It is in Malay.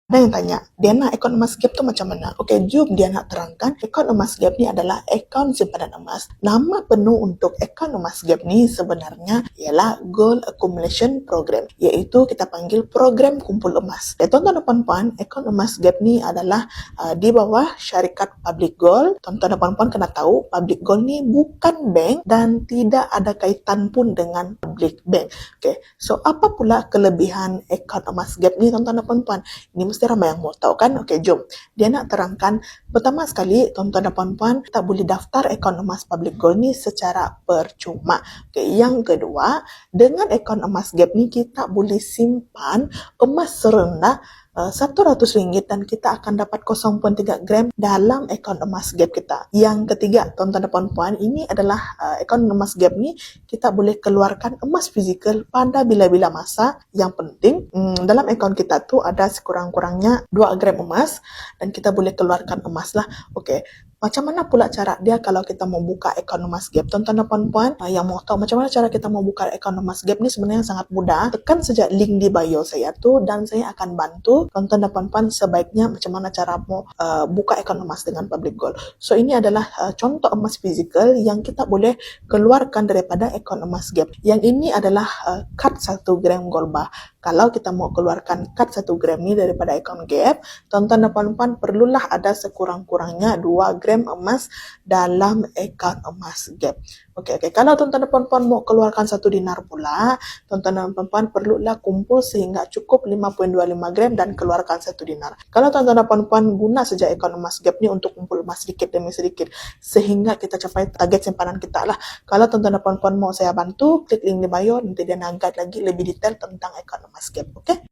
Ada yang tanya, Diana, akaun emas gap tu macam mana? Okey, jom Diana terangkan. Akaun emas gap ni adalah akaun simpanan emas. Nama penuh untuk akaun emas gap ni sebenarnya ialah Gold Accumulation Program, iaitu kita panggil program kumpul emas. Dan tuan-tuan dan puan-puan, akaun emas gap ni adalah di bawah syarikat Public Gold. Tuan-tuan dan puan-puan kena tahu, Public Gold ni bukan bank dan tidak ada kaitan pun dengan public bank. Okey, so apa pula kelebihan akaun emas gap ni tuan-tuan dan puan-puan? Ini mesti ramai yang mau tahu kan? Okey, jom. Dia nak terangkan. Pertama sekali, tuan-tuan dan puan-puan, kita boleh daftar akaun emas Public Gold ni secara percuma. Okey, yang kedua, dengan akaun emas gap ni kita boleh simpan emas serendah RM100 dan kita akan dapat 0.3 gram dalam akaun emas gap kita. Yang ketiga, tuan-tuan dan puan-puan, ini adalah akaun emas gap ni kita boleh keluarkan emas fizikal pada bila-bila masa. Yang penting, dalam akaun kita tu ada sekurang-kurangnya 2 gram emas dan kita boleh keluarkan emas lah. Okey. Macam mana pula cara dia kalau kita mau buka akaun emas gap? Tuan-tuan dan puan-puan yang mau tahu macam mana cara kita mau buka akaun emas gap ni sebenarnya sangat mudah. Tekan saja link di bio saya tu dan saya akan bantu tuan-tuan dan puan-puan sebaiknya macam mana cara mau buka akaun emas dengan Public Gold. So ini adalah contoh emas fizikal yang kita boleh keluarkan daripada akaun emas gap. Yang ini adalah kad 1 gram gold bar. Kalau kita mau keluarkan kad 1 gram ni daripada akaun gap, tuan-tuan dan puan-puan perlulah ada sekurang-kurangnya 2 gram emas dalam akaun emas gap. Okey. Kalau tuan-tuan dan puan-puan mau keluarkan 1 dinar pula, tuan-tuan dan puan-puan perlulah kumpul sehingga cukup 5.25 gram dan keluarkan 1 dinar. Kalau tuan-tuan dan puan-puan guna saja akaun emas gap ni untuk kumpul emas sedikit demi sedikit sehingga kita capai target simpanan kita lah. Kalau tuan-tuan dan puan-puan mau saya bantu, klik link di bio, nanti dia nak guide lagi lebih detail tentang akaun emas gap. Okey?